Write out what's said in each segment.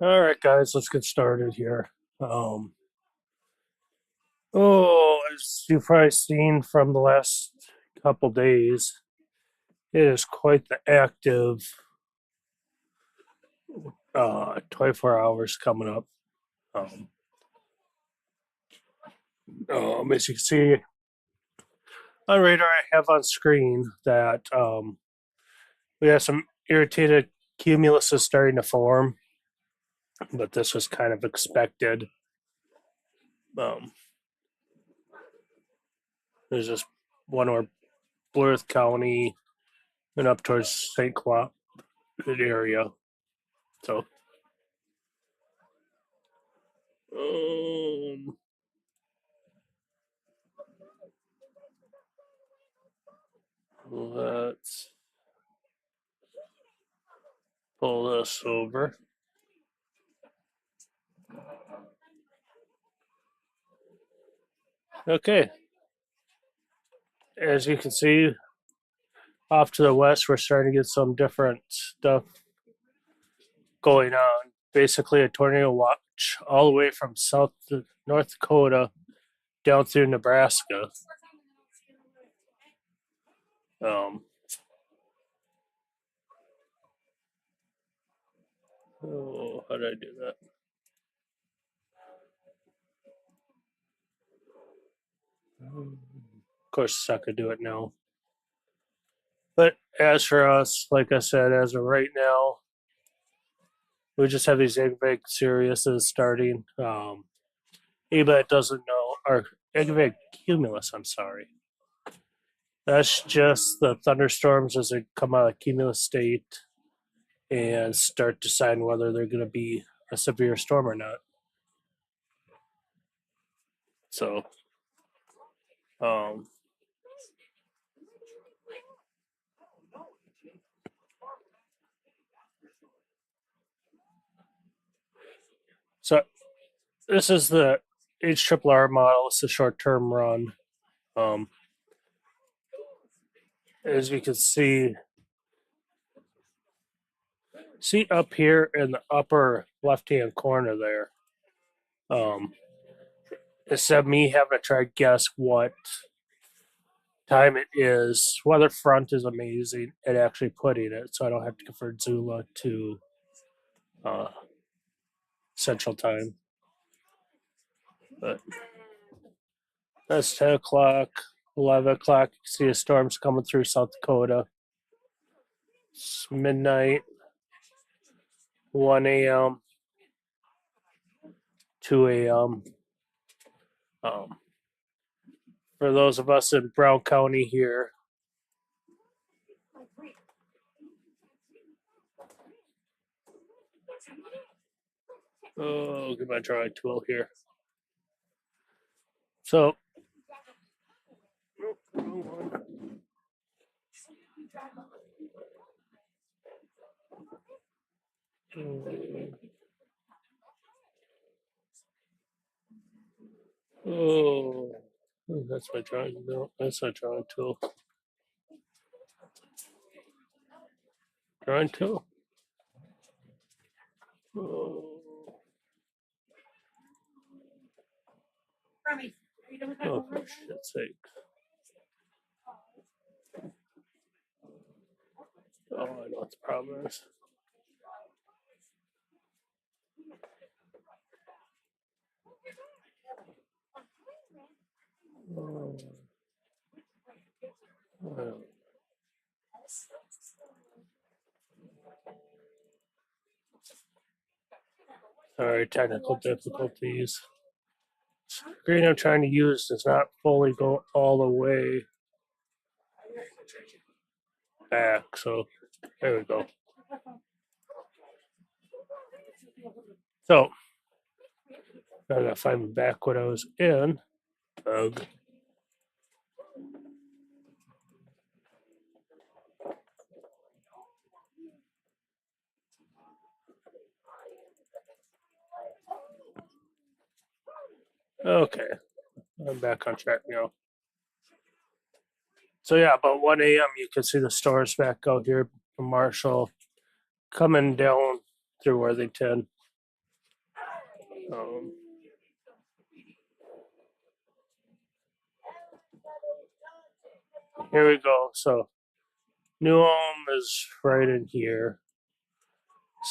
All right, guys, let's get started here. Um, as you've probably seen from the last couple days, it is quite the active 24 hours coming up. Um, as you can see on radar, I have on screen that we have some irritated cumuluses starting to form, but this was kind of expected. Um, there's just one over Blurth County and up towards St. Cloud area. So Um, let's pull this over. Okay, as you can see, off to the west, we're starting to get some different stuff going on. Basically, a tornado watch all the way from South to North Dakota down through Nebraska. Um, how did I do that? Of course, it's not gonna do it now. But as for us, like I said, as of right now, we just have these Egg Siriuses starting. Anybody that doesn't know, or Egg Cumulus, I'm sorry. That's just the thunderstorms as they come out of cumulus state and start deciding whether they're going to be a severe storm or not. So, um, so this is the HRRR model. It's a short-term run. Um, as you can see up here in the upper left-hand corner there. Um, Instead of me having to try to guess what time it is, weather front is amazing at actually putting it, so I don't have to convert Zula to uh, Central Time. But that's 10 o'clock, 11 o'clock. You see the storms coming through South Dakota. It's midnight, 1 a.m., 2 a.m. Um, for those of us in Brown County here, get my drawing tool here. So, oh, that's my drawing. No, that's not drawing tool. Drawing tool. Oh, oh for shit's sake. Oh, I know what the problem is. Oh, well. Sorry, technical difficulties. Screen I'm trying to use does not fully go all the way back, so there we go. So I gotta find back what I was in. Ugh. Okay, I'm back on track now. So yeah, about 1 a.m. you can see the stores back out here from Marshall coming down through Worthington. Um, Here we go. So New Ulm is right in here.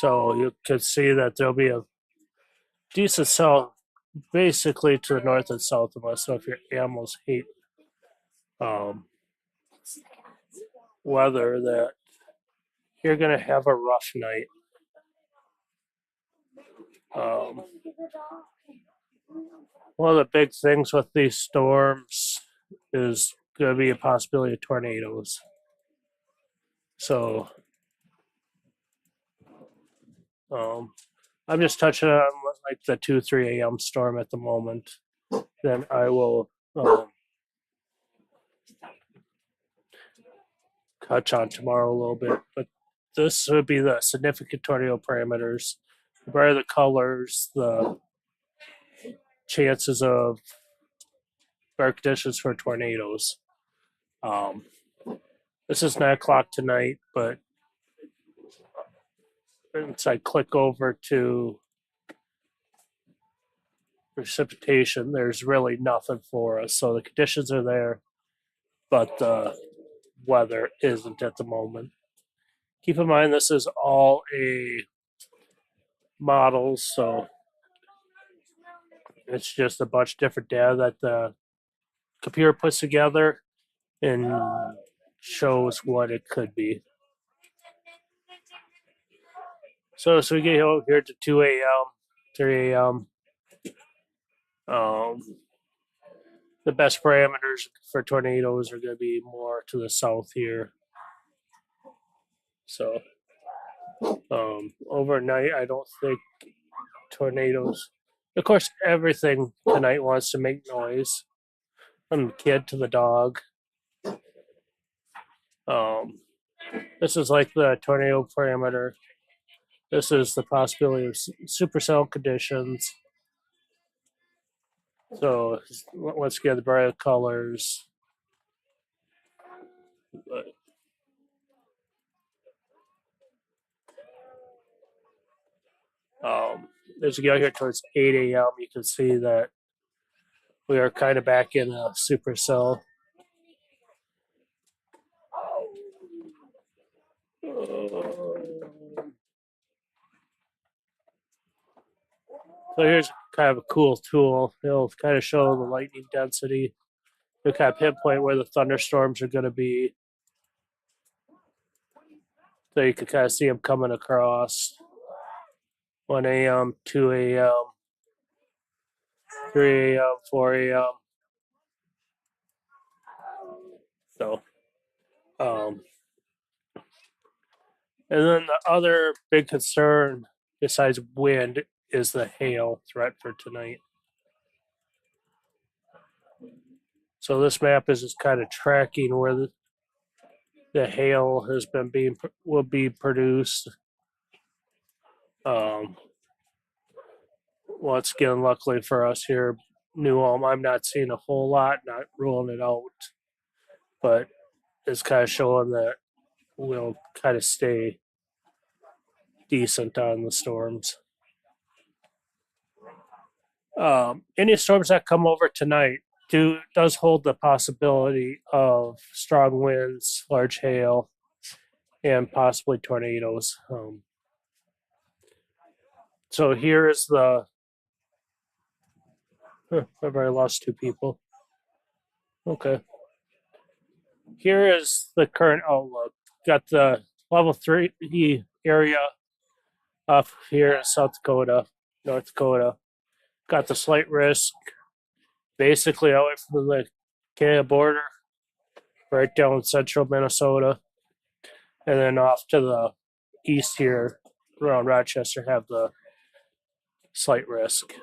So you could see that there'll be a decent cell basically to the north and south of us. So if your animals hate um, weather, that you're going to have a rough night. Um, One of the big things with these storms is going to be a possibility of tornadoes. So um, I'm just touching on like the 2-3 a.m. storm at the moment. Then I will touch on tomorrow a little bit. But this would be the significant tornado parameters. The brighter the colors, the chances of better conditions for tornadoes. Um, this is 9 o'clock tonight, but once I click over to precipitation, there's really nothing for us. So the conditions are there, but the weather isn't at the moment. Keep in mind, this is all a model, so it's just a bunch of different data that the computer puts together and shows what it could be. So we get over here to 2 a.m., 3 a.m. Um, the best parameters for tornadoes are going to be more to the south here. So overnight, I don't think tornadoes. Of course, everything tonight wants to make noise, from the kid to the dog. Um, this is like the tornado parameter. This is the possibility of supercell conditions. So let's get the bright colors. As you go here towards 8 a.m., you can see that we are kind of back in a supercell. So here's kind of a cool tool. It'll kind of show the lightning density. It'll kind of pinpoint where the thunderstorms are going to be. So you can kind of see them coming across. 1 a.m., 2 a.m., 3 a.m., 4 a.m. So, and then the other big concern besides wind is the hail threat for tonight. So this map is just kind of tracking where the hail has been will be produced. Once again, luckily for us here, New Ulm, I'm not seeing a whole lot, not ruling it out, but it's kind of showing that we'll kind of stay decent on the storms. Any storms that come over tonight does hold the possibility of strong winds, large hail, and possibly tornadoes. So here is the. I've already lost 2 people. Okay. Here is the current outlook. Got the level 3 area up here in South Dakota, North Dakota. Got the slight risk basically out from the Canada border, right down central Minnesota, and then off to the east here around Rochester have the slight risk.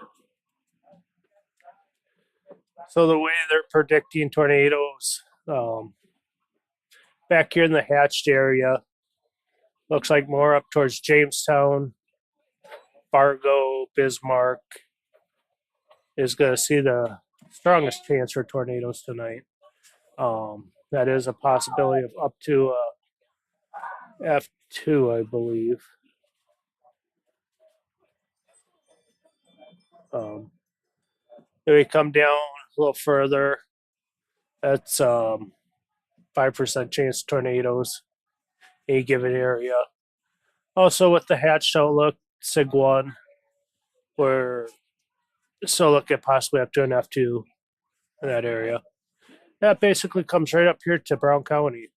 So the way they're predicting tornadoes, back here in the hatched area, looks like more up towards Jamestown, Fargo, Bismarck is going to see the strongest chance for tornadoes tonight. That is a possibility of up to F2, I believe. If we come down a little further, that's 5% chance of tornadoes in a given area. Also, with the hatched outlook, SIG 1, we're still looking at possibly up to an F2 in that area. That basically comes right up here to Brown County.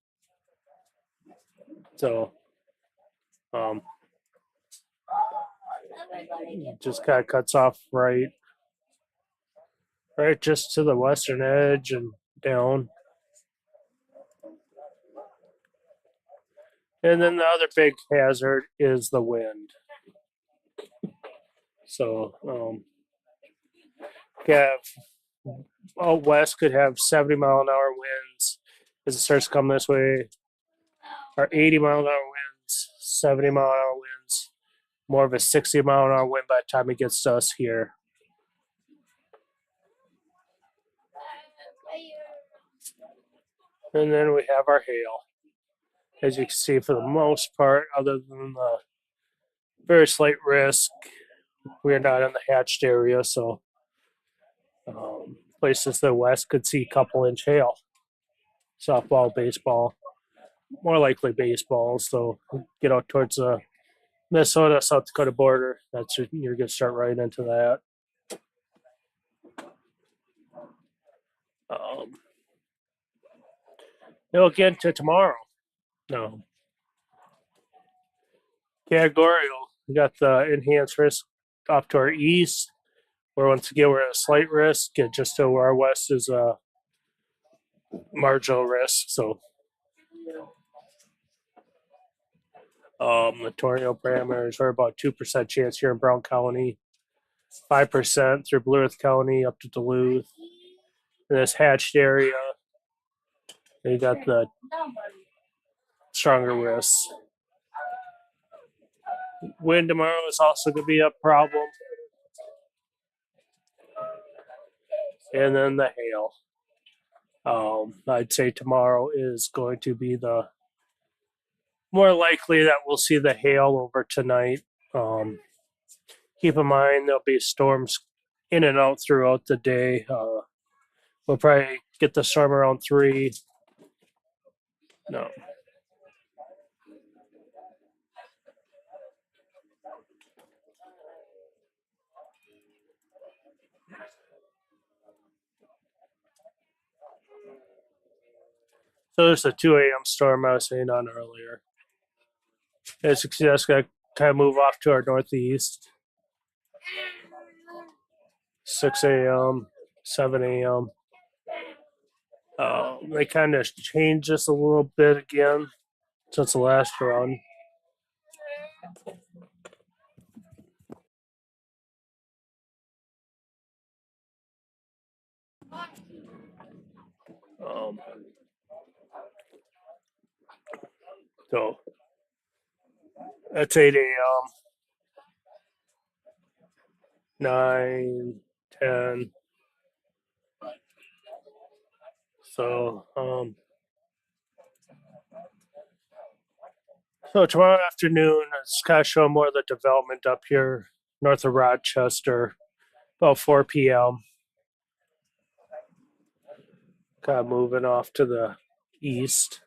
So, um, just kind of cuts off right just to the western edge and down. And then the other big hazard is the wind. So, have out west could have 70-mile-an-hour winds as it starts coming this way, or 80-mile-an-hour winds, 70-mile-an-hour winds, more of a 60-mile-an-hour wind by the time it gets to us here. And then we have our hail. As you can see, for the most part, other than the very slight risk, we're not in the hatched area, so places to the west could see a couple-inch hail. Softball, baseball, more likely baseball. So get out towards the Minnesota, South Dakota border. That's you're going to start right into that. We'll get into tomorrow. No. Categorical. We got the enhanced risk off to our east, where once again we're at a slight risk, just to our west is a marginal risk. So the tornado parameters are about 2% chance here in Brown County, 5% through Blue Earth County up to Duluth. In this hatched area, you got the stronger risks. Wind tomorrow is also going to be a problem. And then the hail. I'd say tomorrow is going to be the more likely that we'll see the hail over tonight. Keep in mind there'll be storms in and out throughout the day. We'll probably get the storm around 3. No. So there's the 2 a.m. storm I was saying on earlier. As you can see, that's going to kind of move off to our northeast. 6 a.m., 7 a.m. They kind of changed just a little bit again since the last run. So that's 8 a.m., 9, 10. So, so tomorrow afternoon, it's kind of showing more of the development up here north of Rochester, about 4 p.m. Kind of moving off to the east.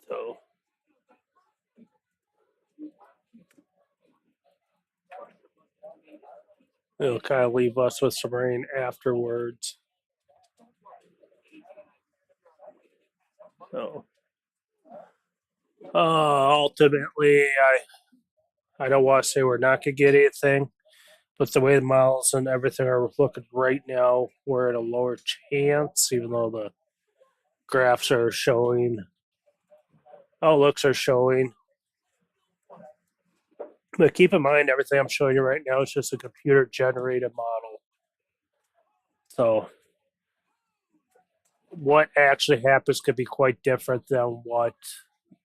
So it'll kind of leave us with some rain afterwards. So ultimately, I don't want to say we're not going to get anything, but the way the models and everything are looking right now, we're at a lower chance, even though the graphs are showing, outlooks are showing. But keep in mind, everything I'm showing you right now is just a computer generated model. So what actually happens could be quite different than what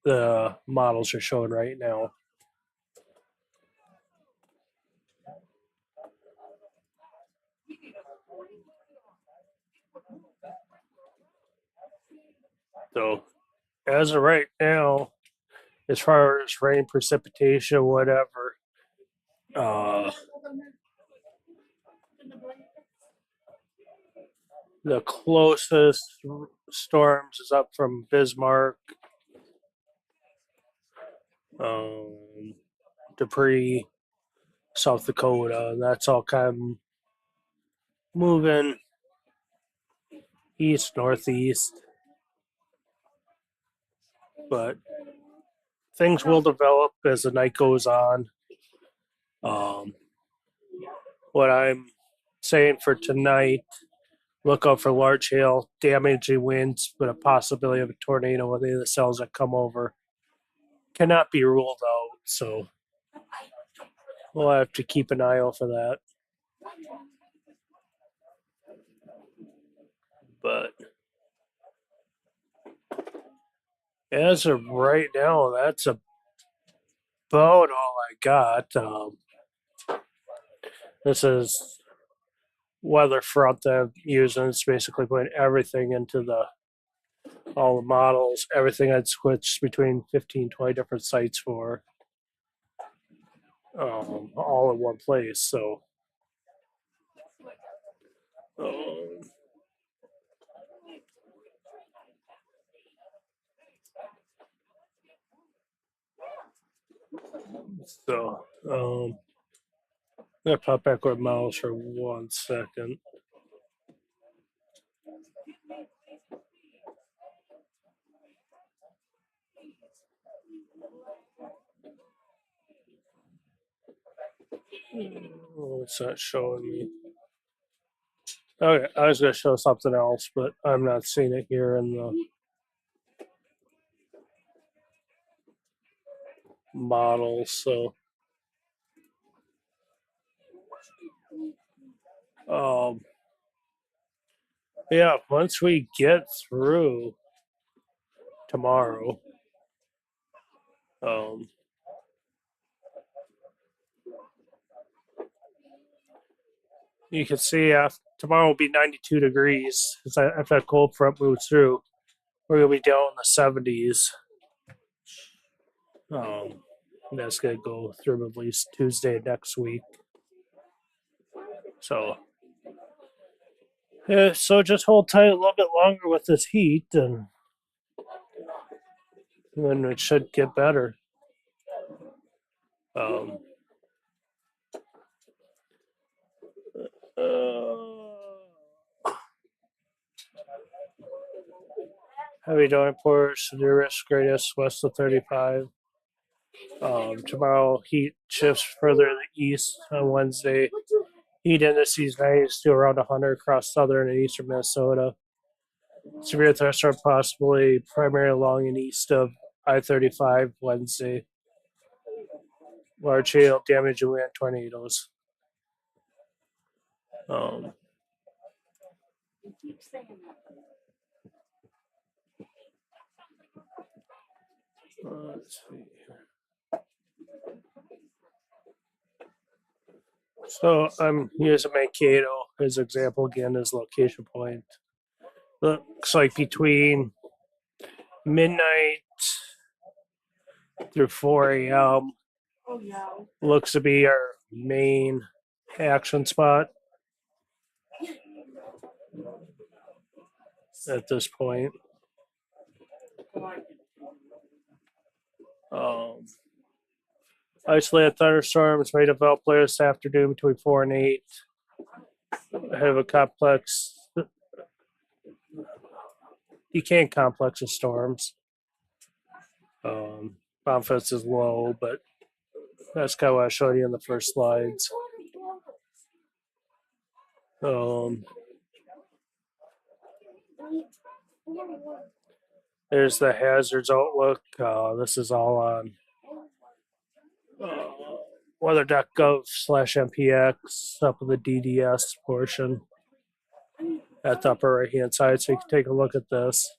the models are showing right now. So as of right now, as far as rain, precipitation, whatever, uh, the closest storms is up from Bismarck, um, Dupree, South Dakota. That's all kind of moving east, northeast, but things will develop as the night goes on. Um, what I'm saying for tonight, look out for large hail, damaging winds, with a possibility of a tornado with any of the cells that come over. Cannot be ruled out, so we'll have to keep an eye out for that. But as of right now, that's about all I got. This is weather front that I'm using. It's basically putting everything into all the models, everything I'd switched between 15, 20 different sites for, all in one place. So, um, I'm gonna pop back with mouse for 1 second. Oh, it's not showing me. Okay, I was gonna show something else, but I'm not seeing it here in the model. So, um, yeah, once we get through tomorrow, um, you can see tomorrow will be 92 degrees. If that cold front moves through, we're gonna be down in the 70s. Um, that's gonna go through at least Tuesday next week. So, yeah, so just hold tight a little bit longer with this heat, and then it should get better. Um, uh, heavy downpours, severe risk greatest west of 35. Tomorrow, heat shifts further to the east on Wednesday. Heat indices rise to around 100 across southern and eastern Minnesota. Severe thunderstorm possibly primarily along and east of I-35 Wednesday. Large hail, damage, and wind tornadoes. Um, let's see. So I'm using Mankato as example again as location point. Looks like between midnight through 4 a.m. looks to be our main action spot at this point. Um, Isolated thunderstorms may develop later this afternoon between 4 and 8. Ahead of a complex, decaying complex of storms. Confidence is low, but that's kind of what I showed you in the first slides. There's the hazards outlook. This is all on uh, weather.gov/MPX up in the DDS portion at the upper right hand side. So you can take a look at this.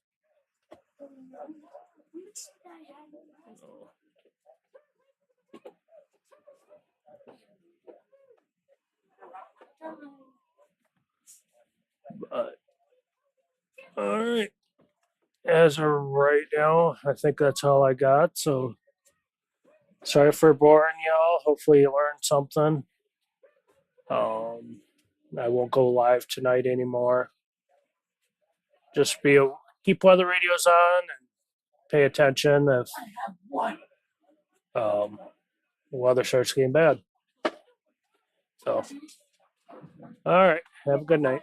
But, all right. as of right now, I think that's all I got. So sorry for boring y'all. Hopefully you learned something. I won't go live tonight anymore. Just keep weather radios on and pay attention if the weather starts getting bad. So, all right. Have a good night.